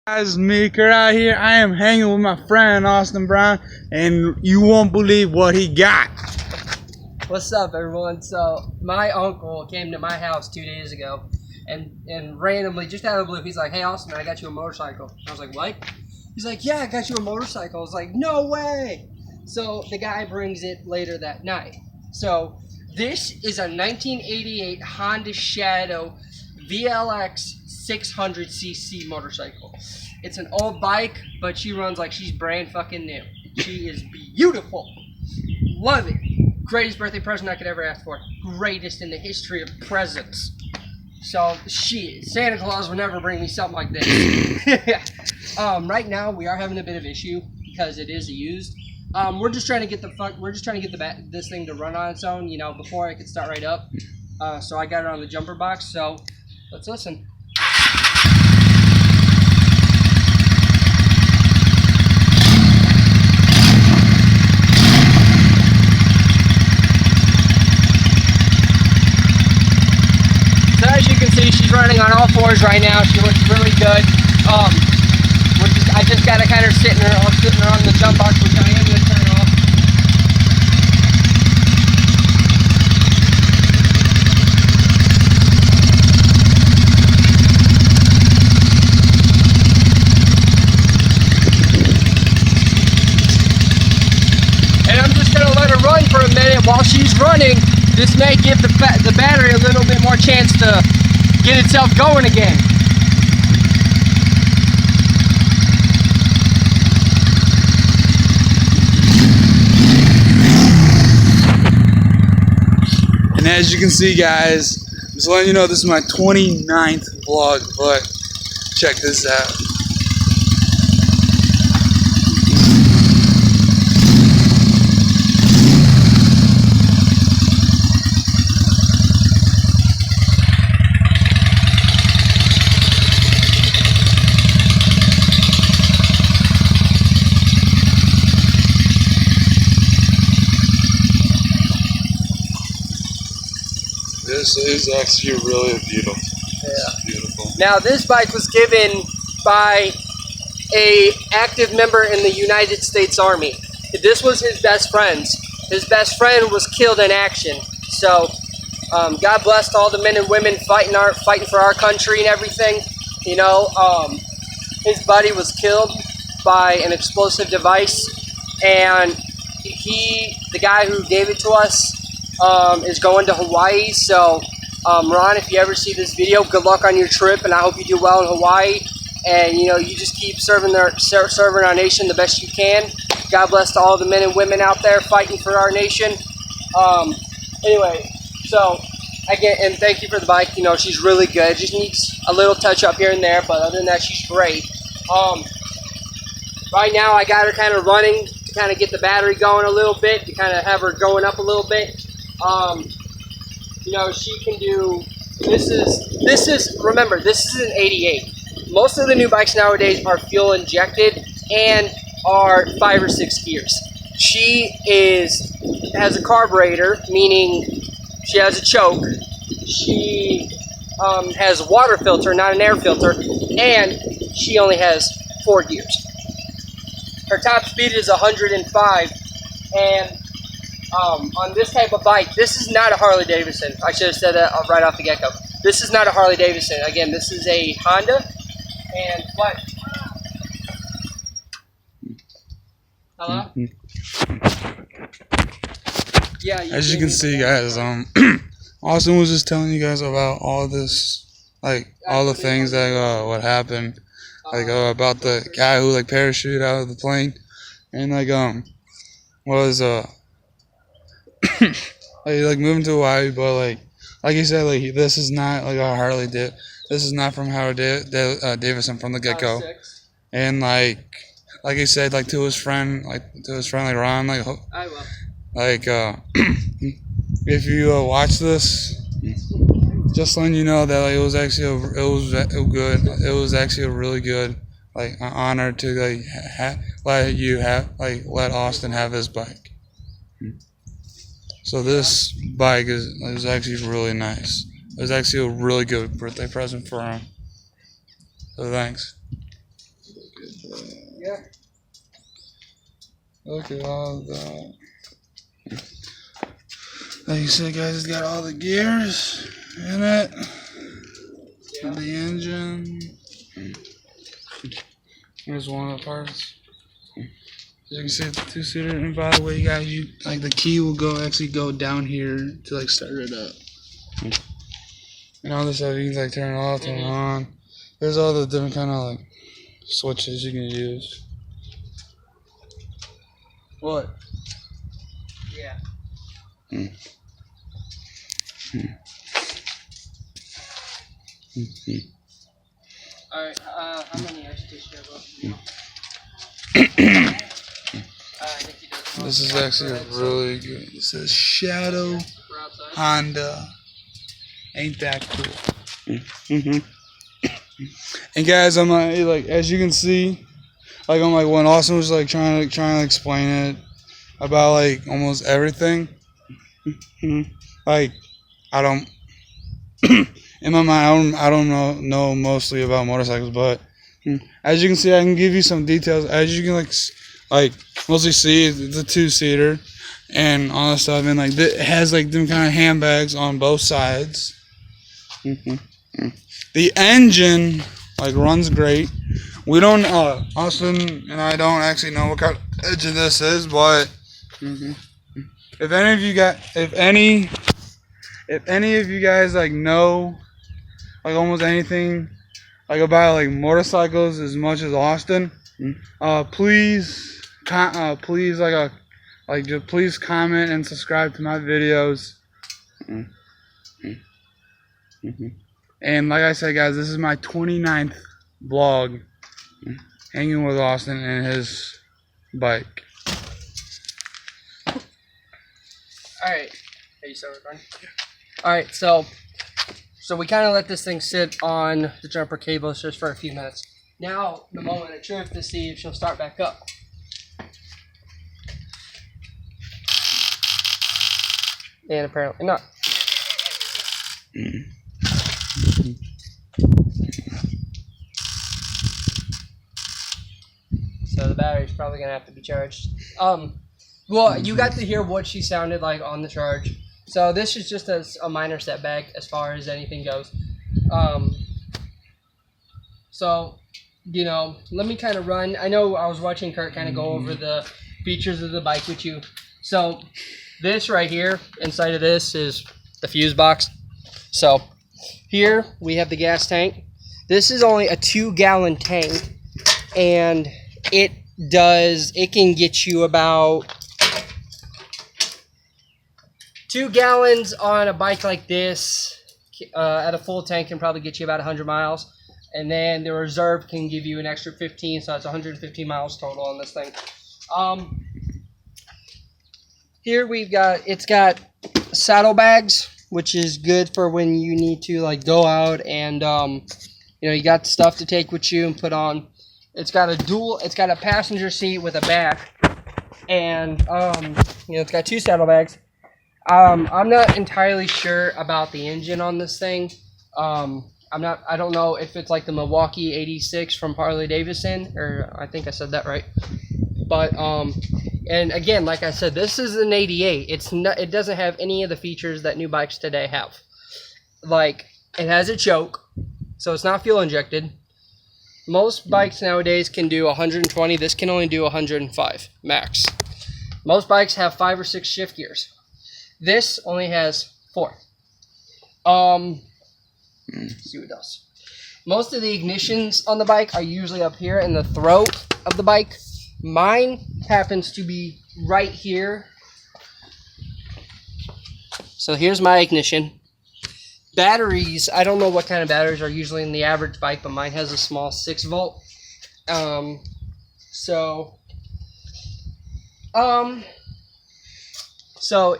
Guys, Meeker out here. I am hanging with my friend Austin Brown, and you won't believe what he got. What's up, everyone? So my uncle came to my house 2 days ago, and randomly, just out of the blue, he's like, "Hey, Austin, I got you a motorcycle." I was like, "What?" He's like, "Yeah, I got you a motorcycle." I was like, "No way!" So the guy brings it later that night. So this is a 1988 Honda Shadow VLX 600cc motorcycle. It's an old bike, but she runs like she's brand fucking new. She is beautiful. Love it. Greatest birthday present I could ever ask for. Greatest in the history of presents. So, shit. Santa Claus would never bring me something like this. Right now, we are having a bit of issue because it is used. We're just trying to get this thing to run on its own, you know, before I could start right up. So I got it on the jumper box. So let's listen. So as you can see, she's running on all fours right now. She looks really good. I just got to kind of sitting her on the jump box, which I am going to turn off. And I'm just going to let her run for a minute. While she's running, this may give the battery a little bit more chance to get itself going again. And as you can see, guys, just letting you know this is my 29th vlog, but check this out. This is actually really beautiful. Yeah. It's beautiful. Now, this bike was given by a active member in the United States Army. This was his best friend's. His best friend was killed in action. So, God bless all the men and women fighting for our country and everything. You know, his buddy was killed by an explosive device, and the guy who gave it to us, is going to Hawaii. So Ron, if you ever see this video, good luck on your trip, and I hope you do well in Hawaii, and you know, you just keep serving our nation the best you can. God bless to all the men and women out there fighting for our nation. Anyway, so again, and thank you for the bike. You know, she's really good. It just needs a little touch up here and there, but other than that, she's great. Right now I got her kind of running to kind of get the battery going a little bit, to kind of have her going up a little bit. You know, she can do, remember, this is an 88. Most of the new bikes nowadays are fuel injected and are 5 or 6 gears. She has a carburetor, meaning she has a choke. She has a water filter, not an air filter, and she only has 4 gears. Her top speed is 105, and on this type of bike, this is not a Harley Davidson. I should have said that right off the get-go. This is not a Harley Davidson. Again, this is a Honda. And what? Hello? Yeah. As you can see, guys, Austin was just telling you guys about all this, like all the things that what happened, like about the guy who like parachuted out of the plane, and like was like moving to Hawaii, but like he said, like this is not like a Harley did. This is not from Howard Davidson from the get-go. And like he said, like to his friend like Ron, like I will. Like if you watch this, just letting you know that like, it was actually a really good like honor to like let Austin have his bike. So this bike is actually really nice. It was actually a really good birthday present for him. So thanks. Yeah. Look at all that. Like you said, guys, it's got all the gears in it. Yeah. The engine. Here's one of the parts. As you can see, it's a two-seater. And by the way, guys, you like the key will actually go down here to like start it up. And all this stuff you can like turn it off, turn it on. There's all the different kind of like switches you can use. What? Yeah. Alright, how many extras do you have? This is actually really good. It says Shadow Honda. Ain't that cool? And guys, I'm like as you can see, like I'm like when Austin was like trying to explain it about like almost everything. Like I don't in my mind I don't know mostly about motorcycles, but as you can see, I can give you some details. As you can like mostly see, it's a two-seater and all that stuff, and like it has like them kind of handbags on both sides. The engine like runs great. We don't Austin and I don't actually know what kind of engine this is, but if any of you guys like know like almost anything like about like motorcycles as much as Austin, please please comment and subscribe to my videos. And like I said, guys, this is my 29th vlog hanging with Austin and his bike. Alright. Are you still recording? Alright, so we kind of let this thing sit on the jumper cables just for a few minutes. Now, the moment of truth to see if she'll start back up. And apparently not. So the battery's probably gonna have to be charged. Well, you got to hear what she sounded like on the charge. So this is just a minor setback as far as anything goes. So, you know, let me kind of run. I know I was watching Kurt kind of go over the features of the bike with you. So this right here, inside of this is the fuse box. So here we have the gas tank. This is only a 2-gallon tank, and it can get you about 2 gallons on a bike like this. At a full tank can probably get you about 100 miles. And then the reserve can give you an extra 15, so that's 115 miles total on this thing. Here it's got saddlebags, which is good for when you need to like go out and you know, you got stuff to take with you and put on. It's got a passenger seat with a back, and you know, it's got 2 saddlebags. I'm not entirely sure about the engine on this thing. I don't know if it's like the Milwaukee 86 from Harley Davidson, or I think I said that right. But and again, like I said, this is an 88. It doesn't have any of the features that new bikes today have. Like, it has a choke, so it's not fuel injected. Most bikes nowadays can do 120. This can only do 105 max. Most bikes have 5 or 6 shift gears. This only has 4. Let's see what else. Most of the ignitions on the bike are usually up here in the throat of the bike. Mine happens to be right here. So here's my ignition. Batteries, I don't know what kind of batteries are usually in the average bike, but mine has a small 6-volt. So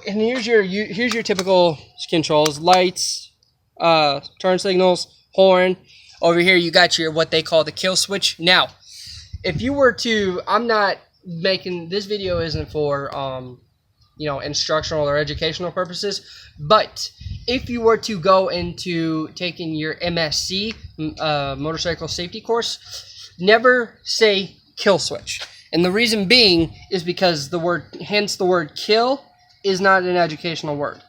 and here's your typical controls: lights, turn signals, horn. Over here you got your what they call the kill switch. Now, if you were to, I'm not making this video isn't for you know, instructional or educational purposes, but if you were to go into taking your MSC motorcycle safety course, never say kill switch. And the reason being is because the word kill is not an educational word.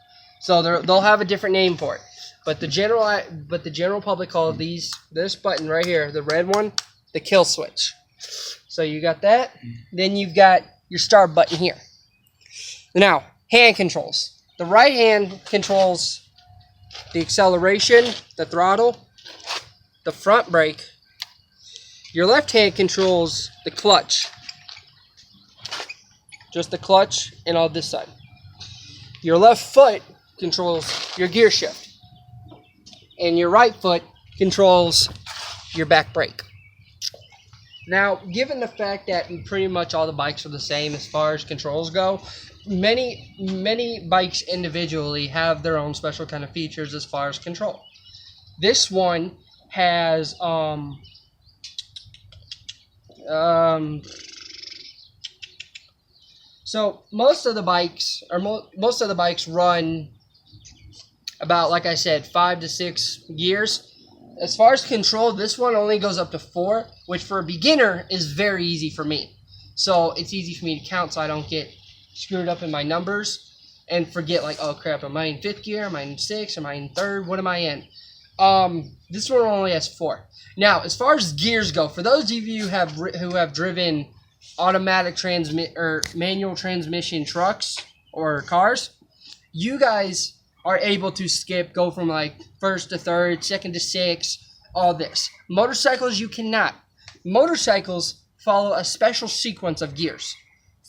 So they'll have a different name for it. But the general public call this button right here, the red one, the kill switch. So you got that. Then you've got your start button here. Now, hand controls. The right hand controls the acceleration, the throttle, the front brake. Your left hand controls the clutch. Just the clutch and all this side. Your left foot controls your gear shift. And your right foot controls your back brake. Now, given the fact that pretty much all the bikes are the same as far as controls go, many bikes individually have their own special kind of features as far as control. This one has so most of the bikes run about, like I said, 5 to 6 gears. As far as control, this one only goes up to 4, which for a beginner is very easy for me. So it's easy for me to count so I don't get screwed up in my numbers and forget, like, oh crap, am I in 5th gear? Am I in 6th? Am I in 3rd? What am I in? This one only has 4. Now, as far as gears go, for those of you who have driven automatic manual transmission trucks or cars, you guys are able to go from like 1st to 3rd, 2nd to 6th, all this. Motorcycles, you cannot. Motorcycles follow a special sequence of gears.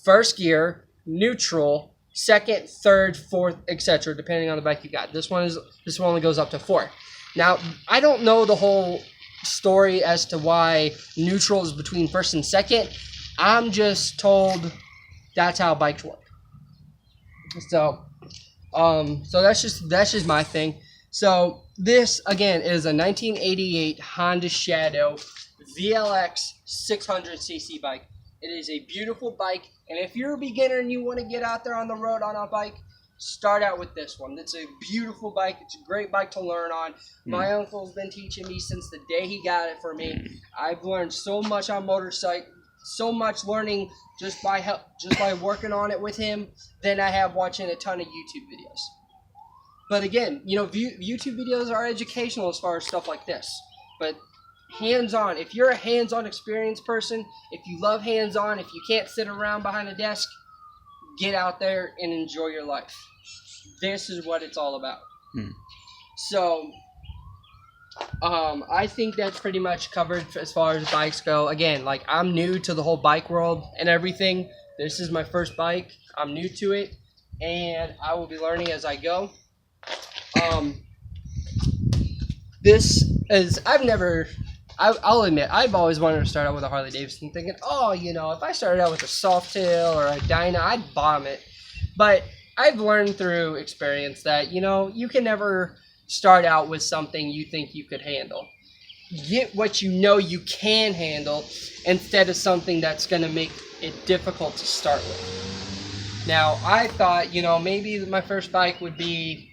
1st gear, neutral, 2nd, 3rd, 4th, etc., depending on the bike you got. This one only goes up to 4. Now, I don't know the whole story as to why neutral is between 1st and 2nd. I'm just told that's how bikes work. So that's just my thing. So this again is a 1988 Honda Shadow VLX 600cc bike. It is a beautiful bike, and if you're a beginner and you want to get out there on the road on a bike, start out with this one. It's a beautiful bike. It's a great bike to learn on. My uncle's been teaching me since the day he got it for me. I've learned so much on motorcycle, so much learning just by working on it with him than I have watching a ton of YouTube videos. But again, YouTube videos are educational as far as stuff like this. But hands-on, if you're a hands-on experienced person, if you love hands-on, if you can't sit around behind a desk, get out there and enjoy your life. This is what it's all about. So, I think that's pretty much covered as far as bikes go. Again, like, I'm new to the whole bike world and everything. This is my first bike. I'm new to it, and I will be learning as I go. I'll admit, I've always wanted to start out with a Harley Davidson, thinking, if I started out with a Softail or a Dyna, I'd bomb it. But I've learned through experience that, you can never start out with something you think you could handle. Get what you can handle instead of something that's going to make it difficult to start with. Now, I thought, maybe my first bike would be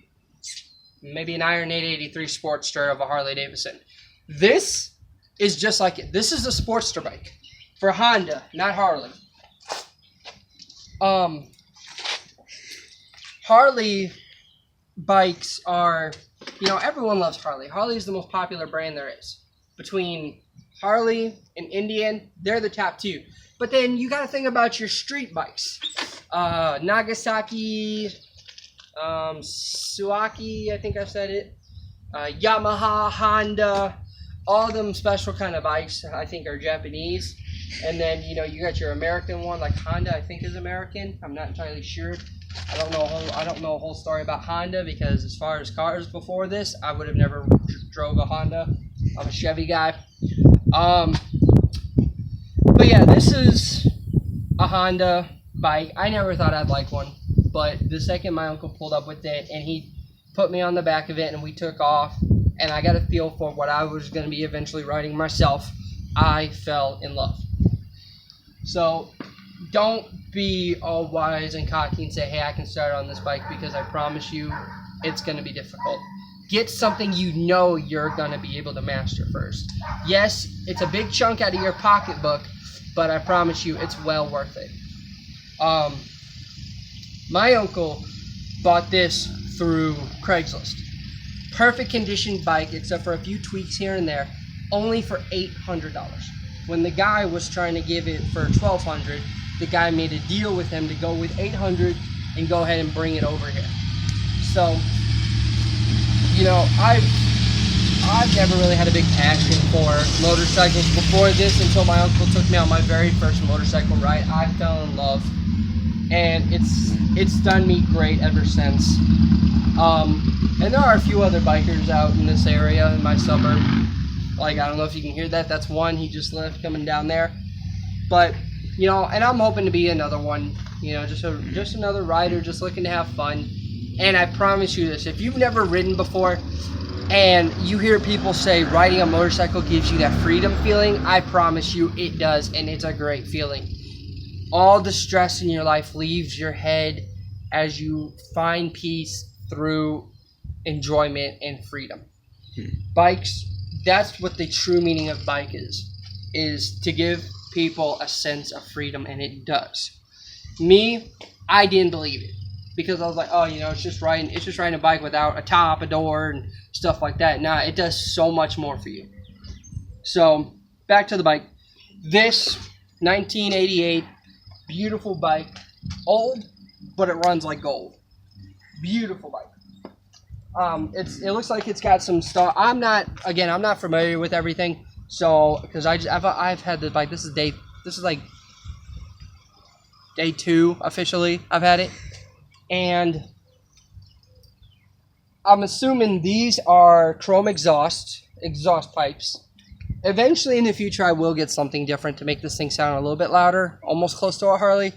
maybe an Iron 883 Sportster of a Harley Davidson. This is just like it. This is a Sportster bike for Honda, not Harley. Harley bikes are, everyone loves Harley. Harley is the most popular brand there is. Between Harley and Indian, they're the top 2. But then you got to think about your street bikes. Nagasaki, Suzuki, I think I said it. Yamaha, Honda, all of them special kind of bikes I think are Japanese. And then, you got your American one, like Honda I think is American. I'm not entirely sure. I don't know a whole story about Honda, because as far as cars before this, I would have never drove a Honda. I'm a Chevy guy. But yeah, this is a Honda bike. I never thought I'd like one, but the second my uncle pulled up with it and he put me on the back of it and we took off, and I got a feel for what I was going to be eventually riding myself, I fell in love. So don't be all wise and cocky and say, hey, I can start on this bike, because I promise you it's going to be difficult. get something you know you're going to be able to master first. Yes, it's a big chunk out of your pocketbook, but I promise you it's well worth it. My uncle bought this through Craigslist. Perfect condition bike, except for a few tweaks here and there, only for $800. When the guy was trying to give it for $1,200, the guy made a deal with him to go with $800 and go ahead and bring it over here. So, you know, I've never really had a big passion for motorcycles before this until my uncle took me on my very first motorcycle ride. I fell in love, and it's done me great ever since. And there are a few other bikers out in this area in my suburb. Like, I don't know if you can hear that. That's one. He just left coming down there. But, you know, and I'm hoping to be another one. You know, just another rider, just looking to have fun. And I promise you this, if you've never ridden before and you hear people say riding a motorcycle gives you that freedom feeling, I promise you it does, and it's a great feeling. All the stress in your life leaves your head as you find peace through enjoyment and freedom. Bikes, that's what the true meaning of bike is to give people a sense of freedom, and it does. Me, I didn't believe it. Because I was like, oh, you know, it's just riding a bike without a top, a door, and stuff like that. Nah, it does so much more for you. So, back to the bike. This 1988 beautiful bike, old, but it runs like gold. Beautiful bike. It looks like it's got some stuff. I'm not familiar with everything, so because I've had the bike. This is like day 2 officially. I've had it. And I'm assuming these are chrome exhaust pipes. Eventually in the future I will get something different to make this thing sound a little bit louder, almost close to a Harley,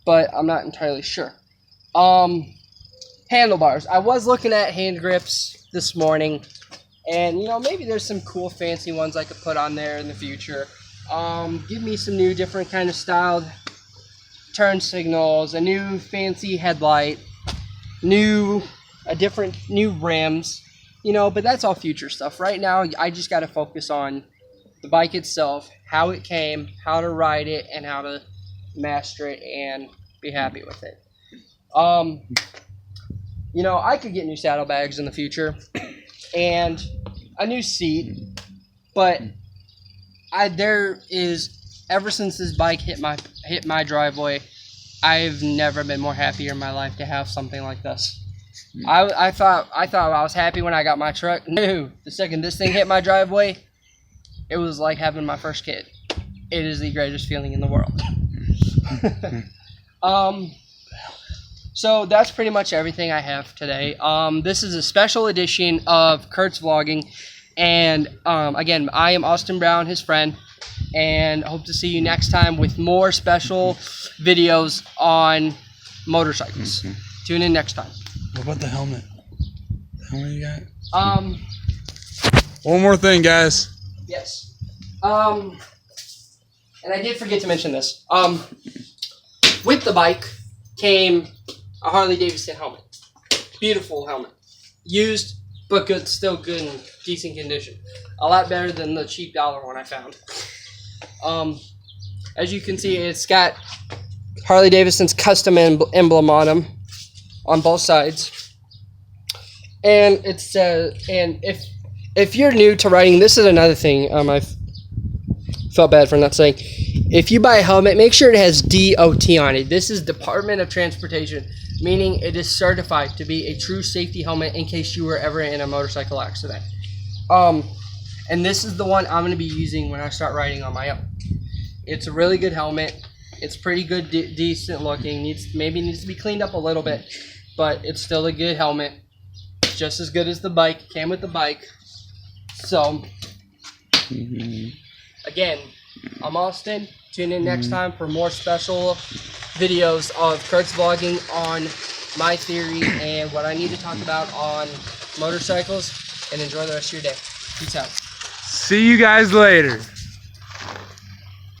but I'm not entirely sure. Handlebars. I was looking at hand grips this morning, and you know, maybe there's some cool fancy ones I could put on there in the future. Give me some new different kind of styled turn signals, a new fancy headlight, new rims, you know, but that's all future stuff. Right now, I just got to focus on the bike itself, how it came, how to ride it, and how to master it and be happy with it. You know, I could get new saddlebags in the future and a new seat, but ever since this bike hit my driveway, I've never been more happier in my life to have something like this. I thought I was happy when I got my truck. No, the second this thing hit my driveway, it was like having my first kid. It is the greatest feeling in the world. So that's pretty much everything I have today. This is a special edition of Kurt's Vlogging, and again, I am Austin Brown, his friend, and hope to see you next time with more special videos on motorcycles. Tune in next time. What about the helmet? The helmet you got? One more thing, guys. Yes. And I did forget to mention this. With the bike came a Harley Davidson helmet. Beautiful helmet. Used, but good, still good and decent condition. A lot better than the cheap dollar one I found. As you can see, it's got Harley Davidson's custom emblem on them, on both sides. And it's and if you're new to riding, this is another thing I felt bad for not saying. If you buy a helmet, make sure it has DOT on it. This is Department of Transportation, meaning it is certified to be a true safety helmet in case you were ever in a motorcycle accident. And this is the one I'm going to be using when I start riding on my own. It's a really good helmet. It's pretty good, decent looking. Maybe needs to be cleaned up a little bit, but it's still a good helmet. It's just as good as the bike. Came with the bike. So, again, I'm Austin. Tune in next time for more special videos of Kurt's Vlogging on my theory and what I need to talk about on motorcycles. And enjoy the rest of your day. Peace out. See you guys later.